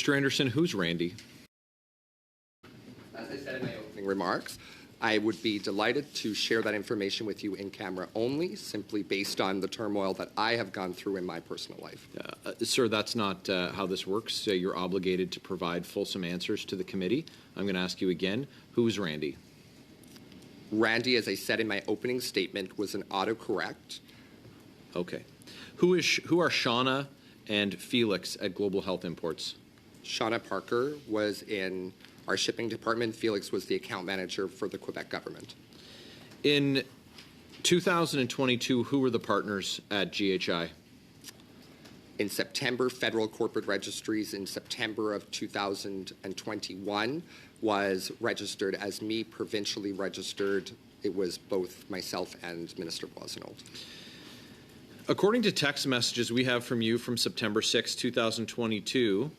Mr. Anderson, who's Randy? As I said in my opening remarks, I would be delighted to share that information with you in camera only, simply based on the turmoil that I have gone through in my personal life. Sir, that's not how this works. You're obligated to provide fulsome answers to the committee. I'm going to ask you again, who's Randy? Randy, as I said in my opening statement, was an autocorrect. Okay. Who are Shauna and Felix at Global Health Imports? Shauna Parker was in our shipping department. Felix was the account manager for the Quebec government. In 2022, who were the partners at GHI? In September, Federal Corporate Registries in September of 2021 was registered as me, provincially registered. It was both myself and Minister Boissenault. According to text messages we have from you from September 6, 2022,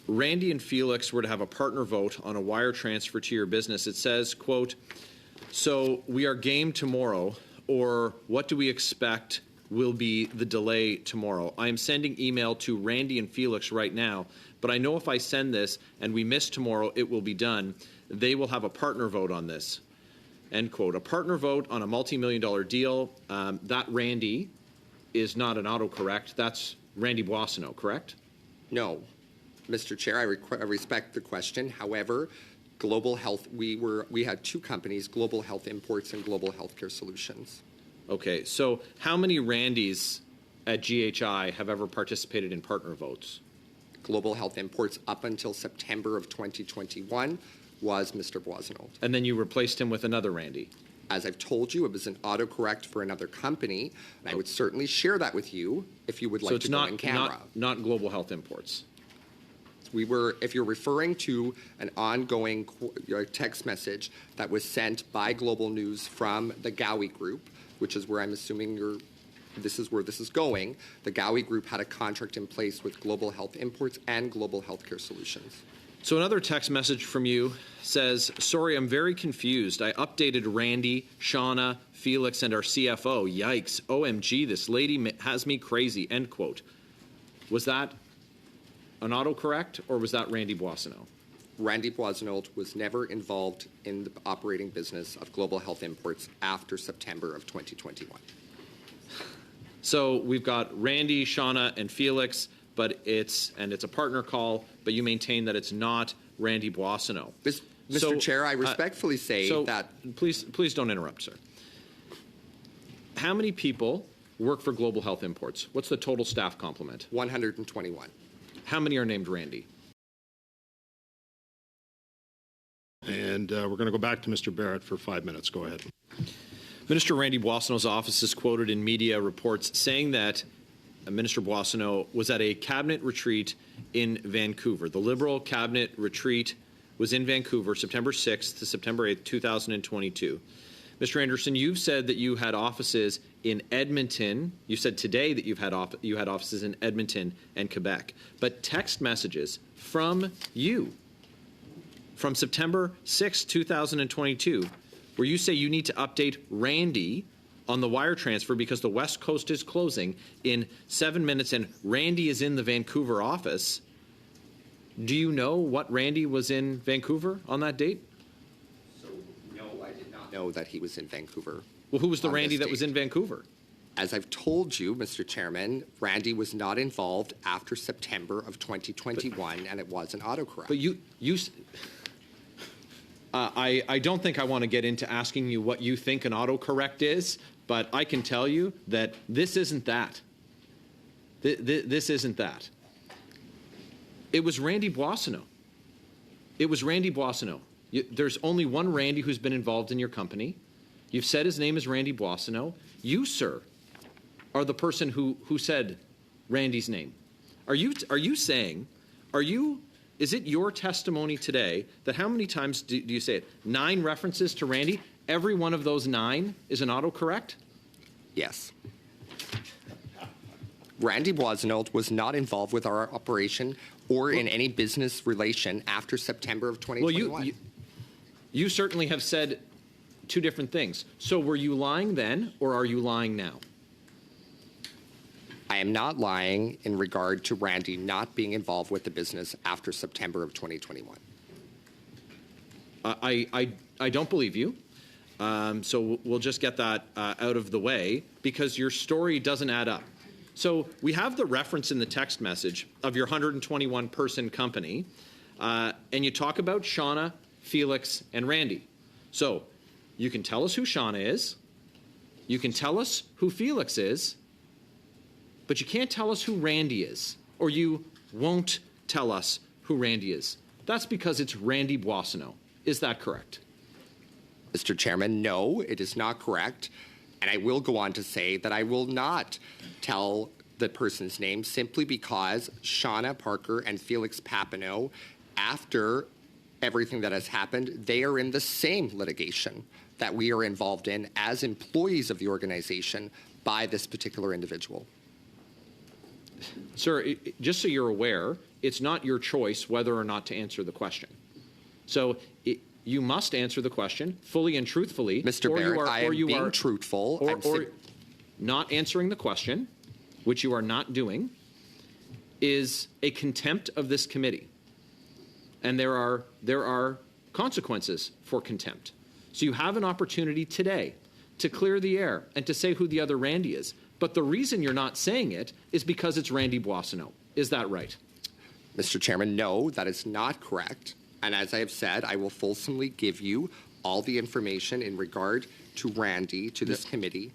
Randy and Felix were to have a partner vote on a wire transfer to your business. It says, quote, "So we are game tomorrow," or "What do we expect will be the delay tomorrow? I am sending email to Randy and Felix right now, but I know if I send this and we miss tomorrow, it will be done. They will have a partner vote on this." End quote. A partner vote on a multi-million-dollar deal. That Randy is not an autocorrect. That's Randy Boissenault, correct? No. Mr. Chair, I respect the question. However, Global Health, we had two companies, Global Health Imports and Global Healthcare Solutions. Okay, so how many Randys at GHI have ever participated in partner votes? Global Health Imports up until September of 2021 was Mr. Boissenault. And then you replaced him with another Randy? As I've told you, it was an autocorrect for another company, and I would certainly share that with you if you would like to go in camera. Not Global Health Imports? If you're referring to an ongoing text message that was sent by Global News from the Gowie Group, which is where I'm assuming this is where this is going, the Gowie Group had a contract in place with Global Health Imports and Global Healthcare Solutions. So another text message from you says, "Sorry, I'm very confused. I updated Randy, Shauna, Felix, and our CFO. Yikes. OMG, this lady has me crazy." End quote. Was that an autocorrect, or was that Randy Boissenault? Randy Boissenault was never involved in the operating business of Global Health Imports after September of 2021. So we've got Randy, Shauna, and Felix, but it's a partner call, but you maintain that it's not Randy Boissenault. Mr. Chair, I respectfully say that... Please don't interrupt, sir. How many people work for Global Health Imports? What's the total staff complement? 121. How many are named Randy? And we're going to go back to Mr. Barrett for 5 minutes. Go ahead. Minister Randy Boissenault's office is quoted in media reports saying that Minister Boissenault was at a cabinet retreat in Vancouver. The Liberal cabinet retreat was in Vancouver September 6th to September 8th, 2022. Mr. Anderson, you've said that you had offices in Edmonton. You said today that you had offices in Edmonton and Quebec. But text messages from you from September 6, 2022, where you say you need to update Randy on the wire transfer because the West Coast is closing in 7 minutes and Randy is in the Vancouver office. Do you know what Randy was in Vancouver on that date? No, I did not know that he was in Vancouver. Well, who was the Randy that was in Vancouver? As I've told you, Mr. Chairman, Randy was not involved after September of 2021, and it was an autocorrect. But I don't think I want to get into asking you what you think an autocorrect is, but I can tell you that this isn't that. This isn't that. It was Randy Boissenault. It was Randy Boissenault. There's only one Randy who's been involved in your company. You've said his name is Randy Boissenault. You, sir, are the person who said Randy's name. Is it your testimony today that how many times do you say it? 9 references to Randy? Every one of those 9 is an autocorrect? Yes. Randy Boissenault was not involved with our operation or in any business relation after September of 2021. Well, you certainly have said 2 different things. So were you lying then, or are you lying now? I am not lying in regard to Randy not being involved with the business after September of 2021. I don't believe you. So we'll just get that out of the way because your story doesn't add up. So we have the reference in the text message of your 121-person company, and you talk about Shauna, Felix, and Randy. So you can tell us who Shauna is, you can tell us who Felix is, but you can't tell us who Randy is, or you won't tell us who Randy is. That's because it's Randy Boissonneau. Is that correct? Mr. Chairman, no, it is not correct. And I will go on to say that I will not tell the person's name simply because Shauna Parker and Felix Papineau, after everything that has happened, they are in the same litigation that we are involved in as employees of the organization by this particular individual. Sir, just so you're aware, it's not your choice whether or not to answer the question. So you must answer the question fully and truthfully. Mr. Barrett, I am being truthful. Or not answering the question, which you are not doing, is a contempt of this committee. And there are consequences for contempt. So you have an opportunity today to clear the air and to say who the other Randy is. But the reason you're not saying it is because it's Randy Boissonneau. Is that right? Mr. Chairman, no, that is not correct. And as I have said, I will fulsomely give you all the information in regard to Randy, to this committee,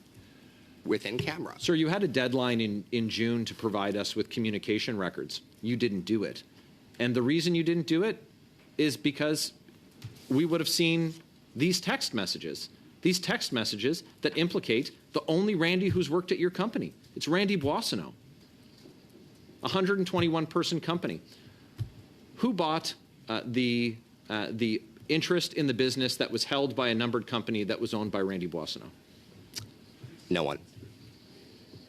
within camera. Sir, you had a deadline in June to provide us with communication records. You didn't do it. And the reason you didn't do it is because we would have seen these text messages that implicate the only Randy who's worked at your company. It's Randy Boissonneau, a 121-person company. Who bought the interest in the business that was held by a numbered company that was owned by Randy Boissonneau? No one.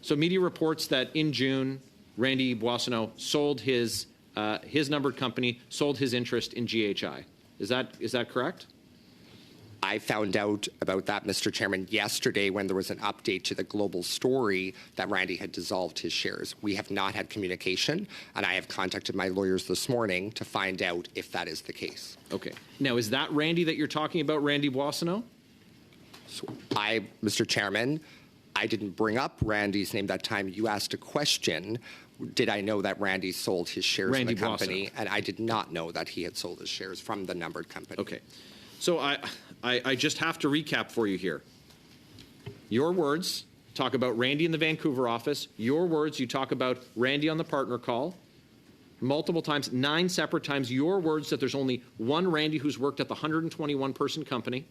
So media reports that in June, Randy Boissonneau sold his numbered company, sold his interest in GHI. Is that correct? I found out about that, Mr. Chairman, yesterday when there was an update to the global story that Randy had dissolved his shares. We have not had communication, and I have contacted my lawyers this morning to find out if that is the case. Okay. Now, is that Randy that you're talking about, Randy Boissonneau? So Mr. Chairman, I didn't bring up Randy's name that time. You asked a question. Did I know that Randy sold his shares in the company? And I did not know that he had sold his shares from the numbered company. Okay. So I just have to recap for you here. Your words talk about Randy in the Vancouver office. Your words, you talk about Randy on the partner call. Multiple times, 9 separate times, your words that there's only one Randy who's worked at the 121-person company.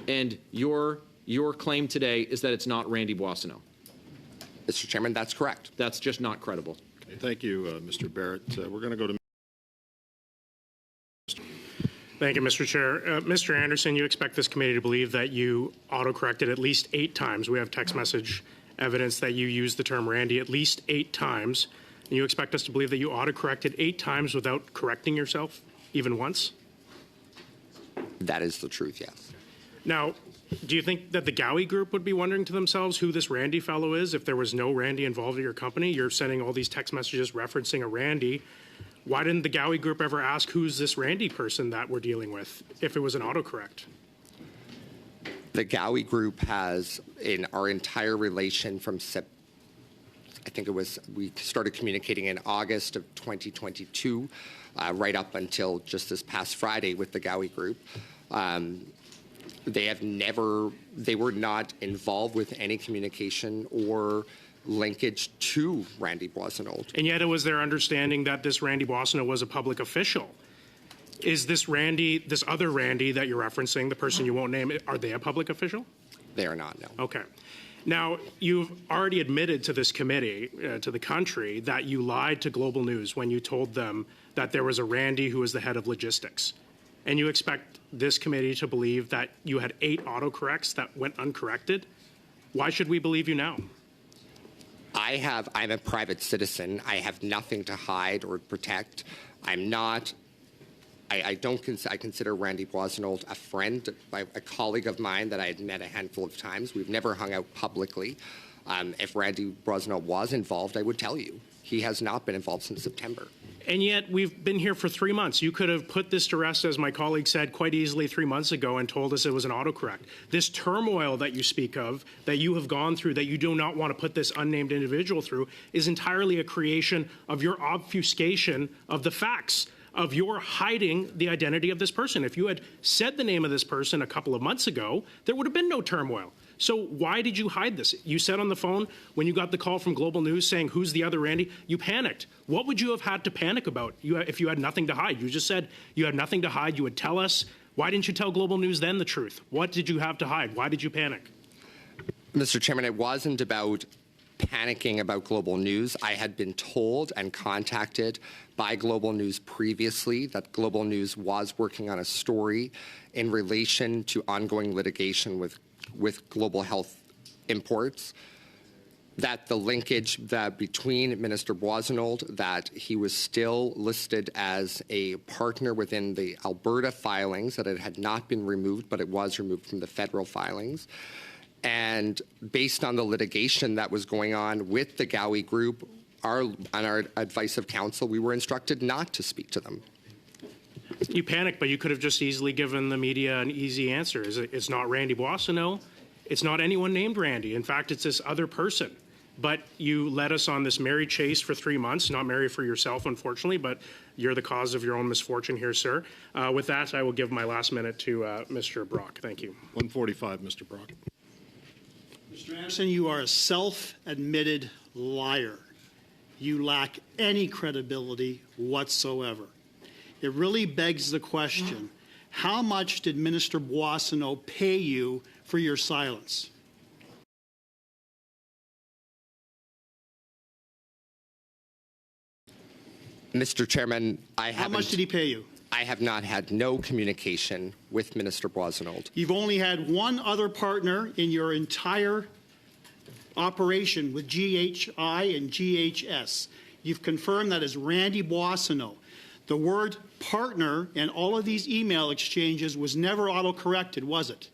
And your claim today is that it's not Randy Boissonneau. Mr. Chairman, that's correct. That's just not credible. Okay, thank you, Mr. Barrett. We're going to go to... Thank you, Mr. Chair. Mr. Anderson, you expect this committee to believe that you autocorrected at least 8 times. We have text message evidence that you used the term Randy at least 8 times. And you expect us to believe that you autocorrected 8 times without correcting yourself even once? That is the truth, yes. Now, do you think that the Gowie Group would be wondering to themselves who this Randy fellow is if there was no Randy involved in your company? You're sending all these text messages referencing a Randy. Why didn't the Gowie Group ever ask who's this Randy person that we're dealing with if it was an autocorrect? The Gowie Group has, in our entire relation from I think it was, we started communicating in August of 2022, right up until just this past Friday with the Gowie Group. They were not involved with any communication or linkage to Randy Boissonneau. And yet it was their understanding that this Randy Boissonneau was a public official. Is this Randy, this other Randy that you're referencing, the person you won't name, are they a public official? They are not, no. Okay. Now, you've already admitted to this committee, to the country, that you lied to Global News when you told them that there was a Randy who was the head of logistics. And you expect this committee to believe that you had 8 autocorrects that went uncorrected? Why should we believe you now? I'm a private citizen. I have nothing to hide or protect. I'm not, I consider Randy Boissonneau a friend, a colleague of mine that I had met a handful of times. We've never hung out publicly. If Randy Brosnault was involved, I would tell you. He has not been involved since September. And yet we've been here for 3 months. You could have put this to rest, as my colleague said, quite easily 3 months ago and told us it was an autocorrect. This turmoil that you speak of, that you have gone through, that you do not want to put this unnamed individual through, is entirely a creation of your obfuscation of the facts, of your hiding the identity of this person. If you had said the name of this person a couple of months ago, there would have been no turmoil. So why did you hide this? You said on the phone when you got the call from Global News saying, who's the other Randy? You panicked. What would you have had to panic about if you had nothing to hide? You just said you had nothing to hide. You would tell us. Why didn't you tell Global News then the truth? What did you have to hide? Why did you panic? Mr. Chairman, it wasn't about panicking about Global News. I had been told and contacted by Global News previously that Global News was working on a story in relation to ongoing litigation with Global Health Imports, that the linkage between Minister Boissenault, that he was still listed as a partner within the Alberta filings, that it had not been removed, but it was removed from the federal filings. And based on the litigation that was going on with the Gowie Group, on our advice of counsel, we were instructed not to speak to them. You panicked, but you could have just easily given the media an easy answer. It's not Randy Boissenault. It's not anyone named Randy. In fact, it's this other person. But you led us on this merry chase for 3 months, not merry for yourself, unfortunately, but you're the cause of your own misfortune here, sir. With that, I will give my last minute to Mr. Brock. Thank you. 145, Mr. Brock. Mr. Anderson, you are a self-admitted liar. You lack any credibility whatsoever. It really begs the question, how much did Minister Boissenault pay you for your silence? Mr. Chairman, How much did he pay you? I have not had no communication with Minister Boissenault. You've only had one other partner in your entire operation with GHI and GHS. You've confirmed that is Randy Boissenault. The word partner in all of these email exchanges was never auto-corrected, was it?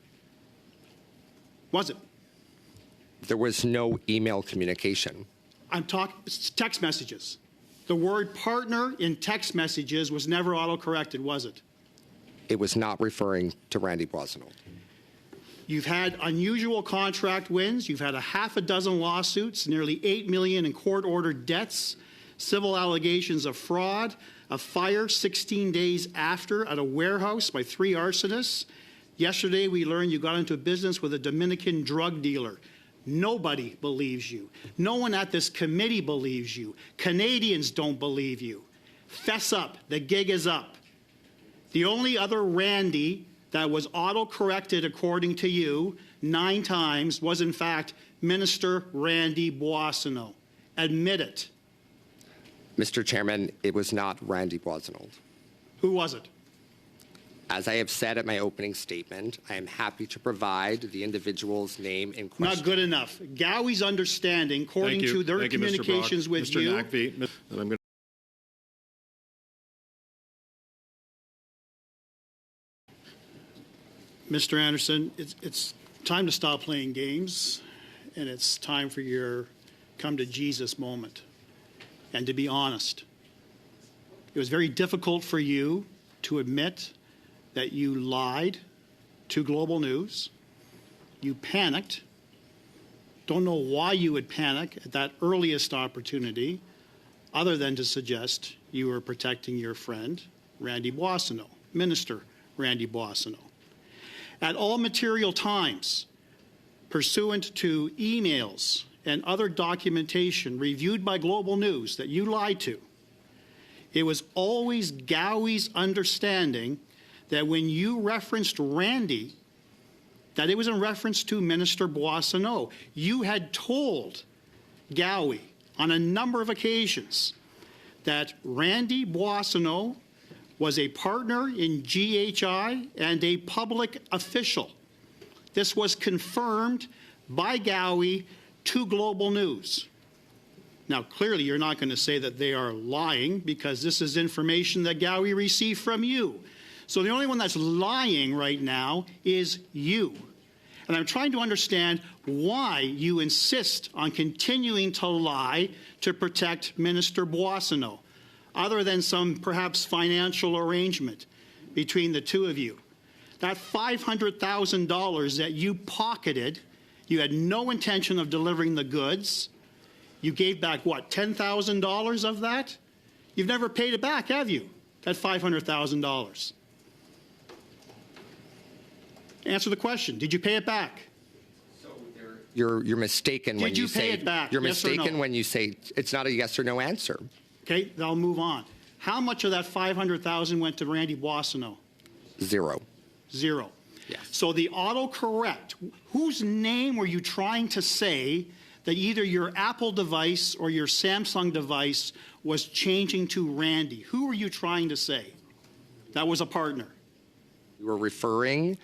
Was it? There was no email communication. I'm talking text messages. The word partner in text messages was never auto-corrected, was it? It was not referring to Randy Boissenault. You've had unusual contract wins. You've had a half a dozen lawsuits, nearly $8 million in court-ordered debts, civil allegations of fraud, a fire 16 days after at a warehouse by 3 arsonists. Yesterday, we learned you got into business with a Dominican drug dealer. Nobody believes you. No one at this committee believes you. Canadians don't believe you. Fess up. The gig is up. The only other Randy that was auto-corrected, according to you, 9 times was, in fact, Minister Randy Boissenault. Admit it. Mr. Chairman, it was not Randy Boissenault. Who was it? As I have said at my opening statement, I am happy to provide the individual's name in question. Not good enough. Gowie's understanding, according to their communications with Mr. you. Nackby, and I'm going Mr. Anderson, it's time to stop playing games, and it's time for your come to Jesus moment. And to be honest, it was very difficult for you to admit that you lied to Global News. You panicked. Don't know why you would panic at that earliest opportunity, other than to suggest you were protecting your friend, Randy Boissenault, Minister Randy Boissenault. At all material times, pursuant to emails and other documentation reviewed by Global News that you lied to, it was always Gowie's understanding that when you referenced Randy, that it was in reference to Minister Boissenault. You had told Gowie on a number of occasions that Randy Boissenault was a partner in GHI and a public official. This was confirmed by Gowie to Global News. Now, clearly, you're not going to say that they are lying because this is information that Gowie received from you. So the only one that's lying right now is you. And I'm trying to understand why you insist on continuing to lie to protect Minister Boissonnault, other than some perhaps financial arrangement between the two of you. That $500,000 that you pocketed, you had no intention of delivering the goods. You gave back, what, $10,000 of that? You've never paid it back, have you? That $500,000. Answer the question. Did you pay it back? You're mistaken when you say. Did you pay it back? You're Yes or mistaken no? when you say it's not a yes or no answer. Okay, then I'll move on. How much of that $500,000 went to Randy Boissonnault? Zero. Zero. Yes. So the autocorrect, whose name were you trying to say that either your Apple device or your Samsung device was changing to Randy? Who were you trying to say that was a partner? You were referring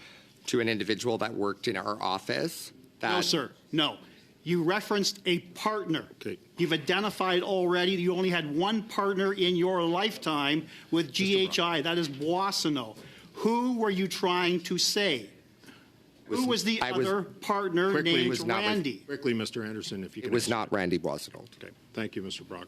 to an individual that worked in our office. No, sir. No. You referenced a partner. Okay. You've identified already you only had one partner in your lifetime with GHI. That is Boissonnault. Who were you trying to say? Who was the other partner named Randy? Quickly, Mr. Anderson, if you could. It was not Randy Boissonnault. Okay. Thank you, Mr. Brock.